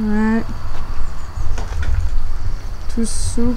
Ouais. Tout souk.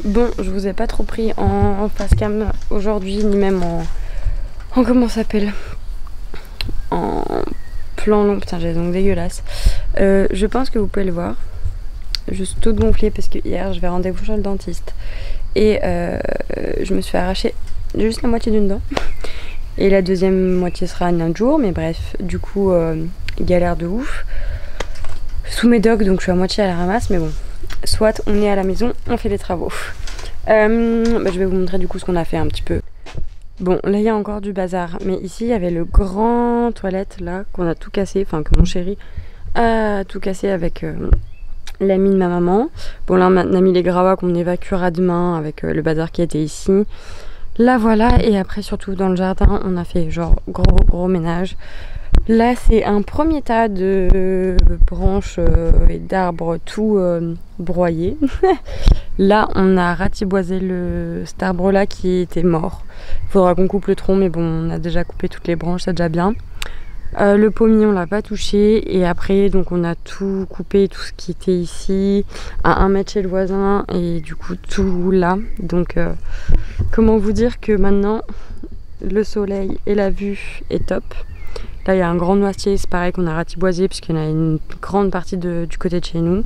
Bon, je vous ai pas trop pris en face cam aujourd'hui, ni même en comment ça s'appelle, en plan long. Putain, j'ai donc dégueulasse. Je pense que vous pouvez le voir. Je suis toute gonflée parce que hier je vais rendez-vous chez le dentiste et je me suis fait arracher juste la moitié d'une dent et la deuxième moitié sera un autre jour, mais bref, du coup galère de ouf sous médoc, donc je suis à moitié à la ramasse, mais bon, soit on est à la maison, on fait les travaux. Je vais vous montrer du coup ce qu'on a fait un petit peu. Bon, là il y a encore du bazar, mais ici il y avait le grand toilette là qu'on a tout cassé, enfin que mon chéri a tout cassé avec l'ami de ma maman. Bon, là on a mis les gravats qu'on évacuera demain avec le bazar qui était ici. Là voilà, et après surtout dans le jardin on a fait genre gros ménage. Là c'est un premier tas de branches et d'arbres tout broyés. Là on a ratiboisé cet arbre là qui était mort. Il faudra qu'on coupe le tronc, mais bon, on a déjà coupé toutes les branches, c'est déjà bien. Le pommier on l'a pas touché, et après donc on a tout coupé, tout ce qui était ici à 1 mètre chez le voisin, et du coup tout là. Donc comment vous dire que maintenant le soleil et la vue est top. Là il y a un grand noisetier, c'est pareil qu'on a ratiboisé puisqu'il y en a une grande partie du côté de chez nous.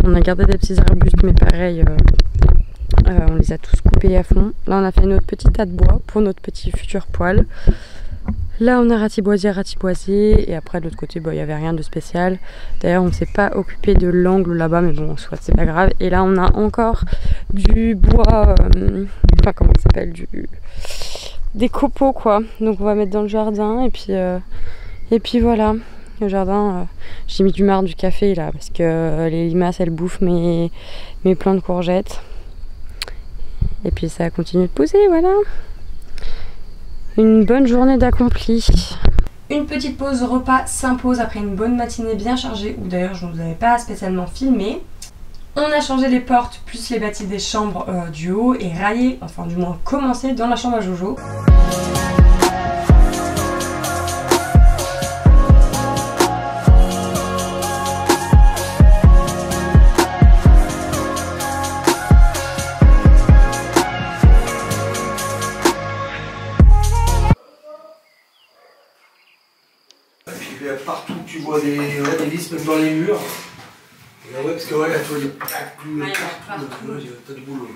On a gardé des petits arbustes, mais pareil on les a tous coupés à fond. Là on a fait notre petit tas de bois pour notre petit futur poêle. Là on a ratiboisé, et après de l'autre côté il n'y avait rien de spécial. D'ailleurs on ne s'est pas occupé de l'angle là-bas, mais bon soit c'est pas grave. Et là on a encore du bois, enfin comment ça s'appelle, des copeaux quoi. Donc on va mettre dans le jardin, et puis voilà. Le jardin, j'ai mis du marc du café là parce que les limaces elles bouffent mes plants de courgettes. Et puis ça continue de pousser, voilà. Une bonne journée d'accompli. Une petite pause repas s'impose après une bonne matinée bien chargée, où d'ailleurs je ne vous avais pas spécialement filmé. On a changé les portes plus les bâtis des chambres du haut et raillé, enfin du moins commencé dans la chambre à Jojo. Partout tu vois des vis même dans les murs. Et ouais, parce que ouais, là tu vois des plaques plus partout, t'as du boulot.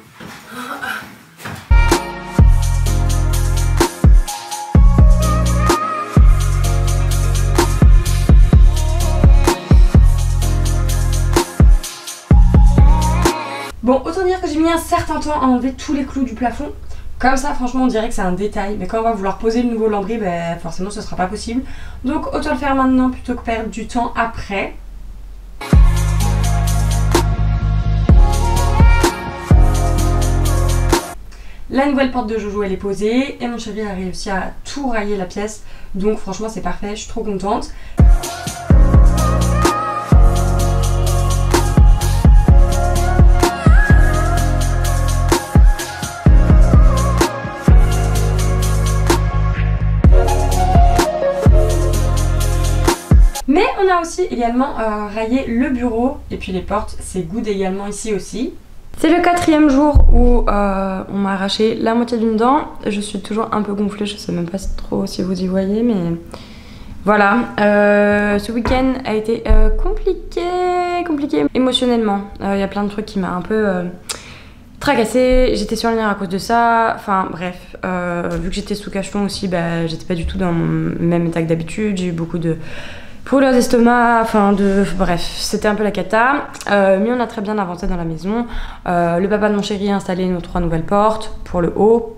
Bon, autant dire que j'ai mis un certain temps à enlever tous les clous du plafond. Comme ça, franchement, on dirait que c'est un détail, mais quand on va vouloir poser le nouveau lambris, ben, forcément ce sera pas possible. Donc autant le faire maintenant plutôt que perdre du temps après. La nouvelle porte de Jojo elle est posée et mon chéri a réussi à tout railler la pièce. Donc franchement c'est parfait, je suis trop contente. Mais on a aussi également rayé le bureau et puis les portes, c'est good également ici aussi. C'est le 4e jour où on m'a arraché la moitié d'une dent. Je suis toujours un peu gonflée, je sais même pas trop si vous y voyez, mais voilà. Ce week-end a été compliqué émotionnellement. Il y a plein de trucs qui m'a un peu tracassée. J'étais sur le nerf à cause de ça. Enfin bref, vu que j'étais sous cacheton aussi, bah, j'étais pas du tout dans mon même état que d'habitude. J'ai eu beaucoup de brûlures d'estomac, bref, c'était un peu la cata, mais on a très bien avancé dans la maison. Le papa de mon chéri a installé nos 3 nouvelles portes pour le haut.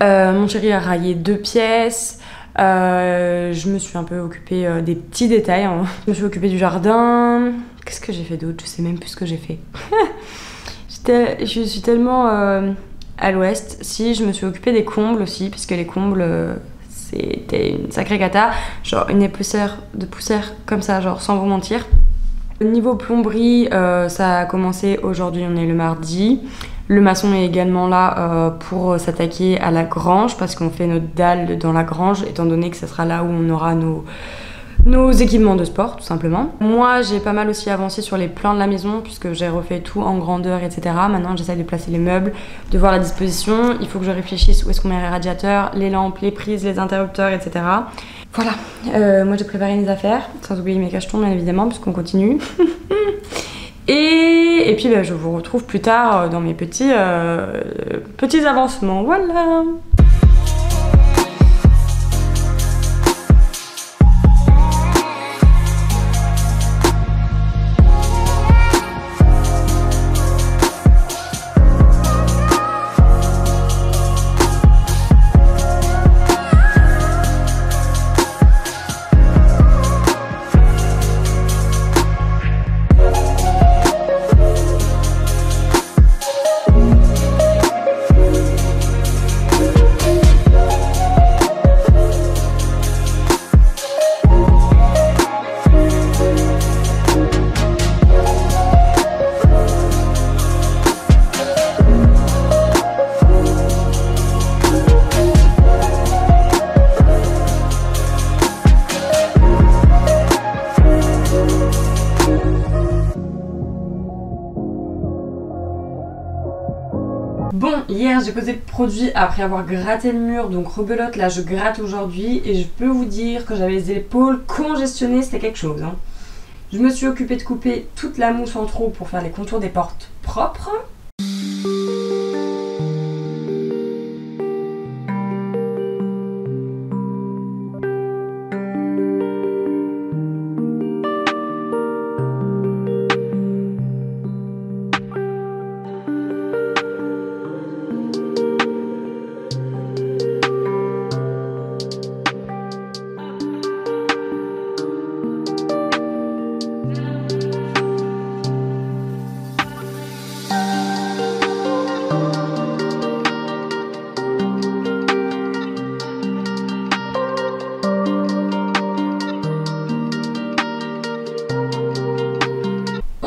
Mon chéri a raillé 2 pièces. Je me suis un peu occupée des petits détails, hein. Je me suis occupée du jardin. Qu'est-ce que j'ai fait d'autre? Je sais même plus ce que j'ai fait. Je suis tellement à l'ouest. Si, je me suis occupée des combles aussi, puisque les combles, c'était une sacrée cata. Genre une épaisseur de poussière comme ça, genre sans vous mentir. Niveau plomberie, ça a commencé aujourd'hui, on est le mardi. Le maçon est également là pour s'attaquer à la grange, parce qu'on fait notre dalle dans la grange, étant donné que ce sera là où on aura nos équipements de sport, tout simplement. Moi, j'ai pas mal aussi avancé sur les plans de la maison, puisque j'ai refait tout en grandeur, etc. Maintenant, j'essaie de placer les meubles, de voir la disposition. Il faut que je réfléchisse où est-ce qu'on met les radiateurs, les lampes, les prises, les interrupteurs, etc. Voilà. Moi, j'ai préparé mes affaires, sans oublier mes cachetons, bien évidemment, puisqu'on continue. Et puis, je vous retrouve plus tard dans mes petits avancements. Voilà. Bon, hier j'ai posé le produit après avoir gratté le mur, donc rebelote, là je gratte aujourd'hui et je peux vous dire que j'avais les épaules congestionnées, c'était quelque chose. Hein. Je me suis occupée de couper toute la mousse en trop pour faire les contours des portes propres.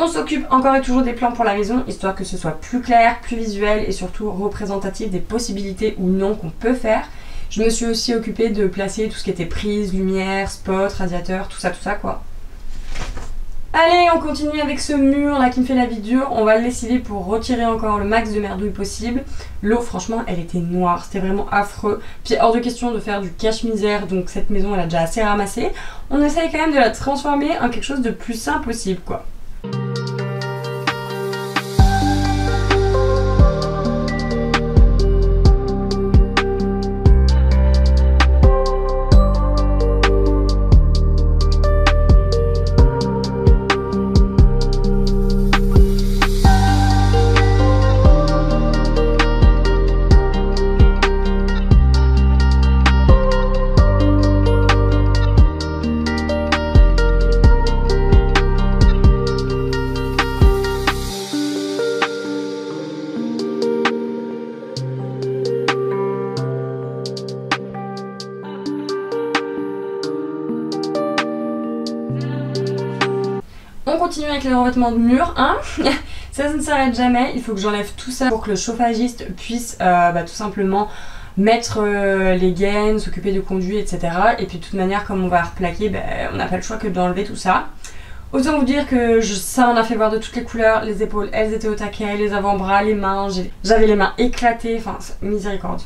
On s'occupe encore et toujours des plans pour la maison, histoire que ce soit plus clair, plus visuel et surtout représentatif des possibilités ou non qu'on peut faire. Je me suis aussi occupée de placer tout ce qui était prise, lumière, spot, radiateur, tout ça quoi. Allez, on continue avec ce mur là qui me fait la vie dure. On va le lessiver pour retirer encore le max de merdouille possible. L'eau, franchement, elle était noire, c'était vraiment affreux. Puis hors de question de faire du cache-misère, donc cette maison elle a déjà assez ramassé. On essaye quand même de la transformer en quelque chose de plus sain possible quoi. On continue avec les revêtements de mur, hein. Ça ne s'arrête jamais, il faut que j'enlève tout ça pour que le chauffagiste puisse tout simplement mettre les gaines, s'occuper du conduit, etc. Et puis de toute manière, comme on va replaquer, on n'a pas le choix que d'enlever tout ça. Autant vous dire que ça en a fait voir de toutes les couleurs, les épaules elles étaient au taquet, les avant-bras, les mains, j'avais les mains éclatées, enfin miséricorde.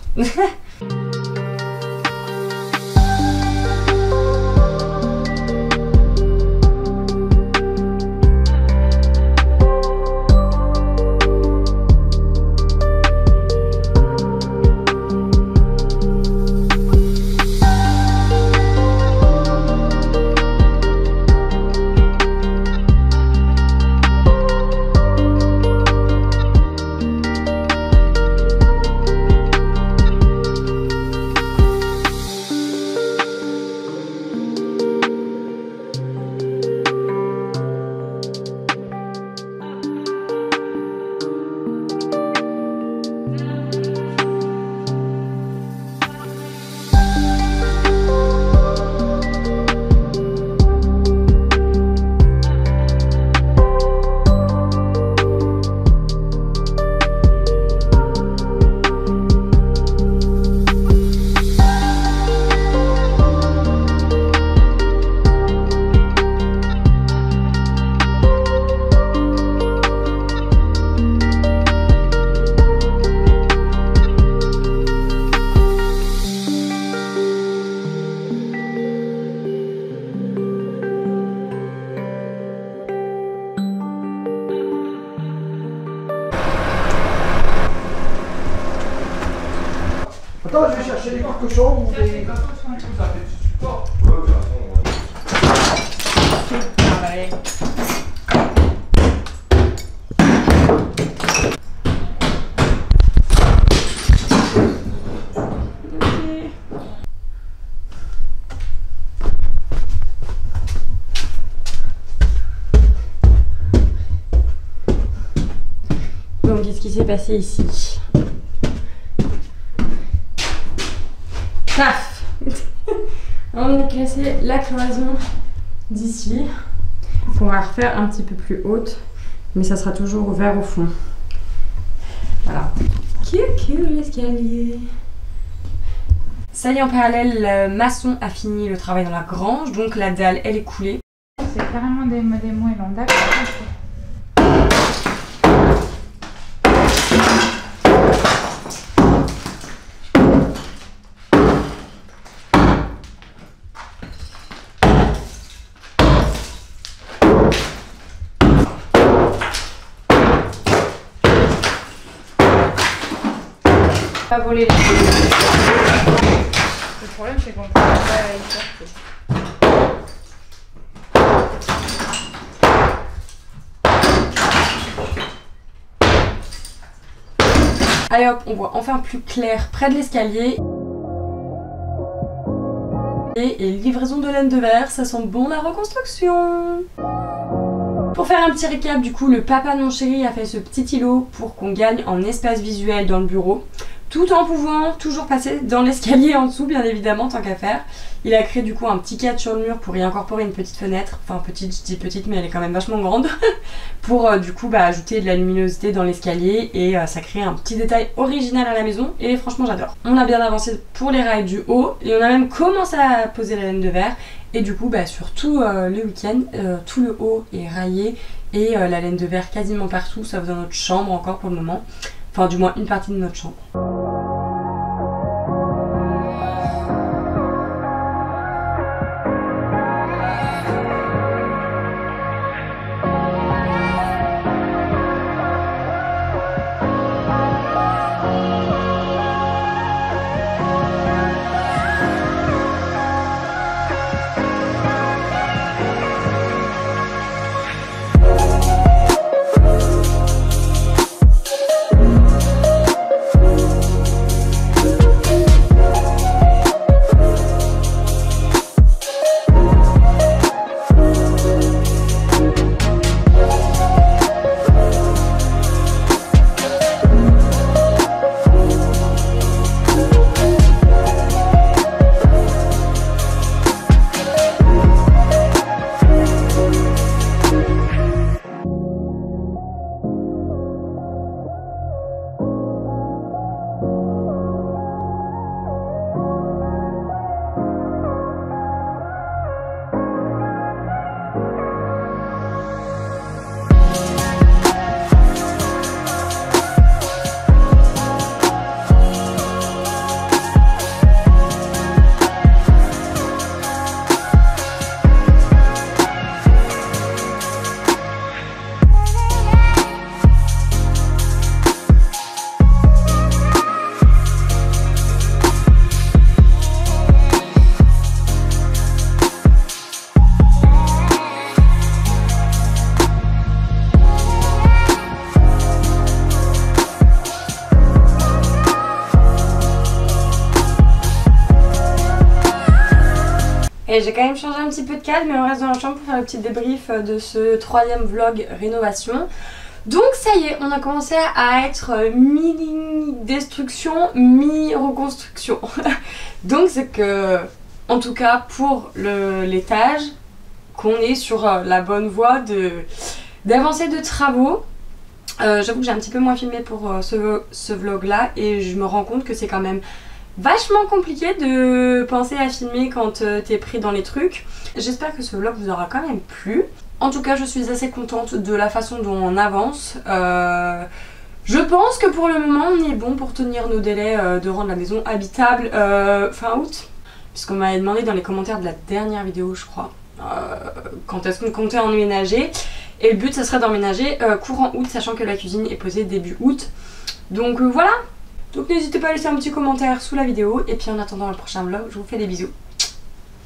Attends, je vais chercher des cochons ou des... Donc qu'est-ce qui s'est passé ici? Paf. On a cassé la cloison d'ici. On va refaire un petit peu plus haute, mais ça sera toujours ouvert au fond. Voilà. Coucou l'escalier. Ça y est, en parallèle, le maçon a fini le travail dans la grange, donc la dalle elle est coulée. C'est carrément des moellons, d'accord. Pas voler les... Le problème c'est qu'on peut pas y porter. Allez hop, on voit enfin plus clair près de l'escalier. Et livraison de laine de verre, ça sent bon la reconstruction. Pour faire un petit récap, du coup, le papa de mon chéri a fait ce petit îlot pour qu'on gagne en espace visuel dans le bureau, tout en pouvant toujours passer dans l'escalier en dessous, bien évidemment, tant qu'à faire. Il a créé du coup un petit cadre sur le mur pour y incorporer une petite fenêtre, enfin petite, je dis petite, mais elle est quand même vachement grande, pour du coup ajouter de la luminosité dans l'escalier, et ça crée un petit détail original à la maison, et franchement j'adore. On a bien avancé pour les rails du haut, et on a même commencé à poser la laine de verre, et du coup surtout le week-end, tout le haut est raillé, et la laine de verre quasiment partout, sauf dans notre chambre encore pour le moment, enfin du moins une partie de notre chambre. Et j'ai quand même changé un petit peu de cadre, mais on reste dans la chambre pour faire le petit débrief de ce 3e vlog rénovation. Donc ça y est, on a commencé à être mi-destruction, mi-reconstruction. Donc c'est que, en tout cas pour l'étage, qu'on est sur la bonne voie d'avancer de travaux. J'avoue que j'ai un petit peu moins filmé pour ce vlog là, et je me rends compte que c'est quand même vachement compliqué de penser à filmer quand t'es pris dans les trucs. J'espère que ce vlog vous aura quand même plu. En tout cas, je suis assez contente de la façon dont on avance. Je pense que pour le moment on est bon pour tenir nos délais de rendre la maison habitable fin août, puisqu'on m'avait demandé dans les commentaires de la dernière vidéo, je crois, quand est-ce qu'on comptait emménager, et le but ça serait d'emménager courant août, sachant que la cuisine est posée début août. Donc voilà. Donc n'hésitez pas à laisser un petit commentaire sous la vidéo. Et puis en attendant le prochain vlog, je vous fais des bisous.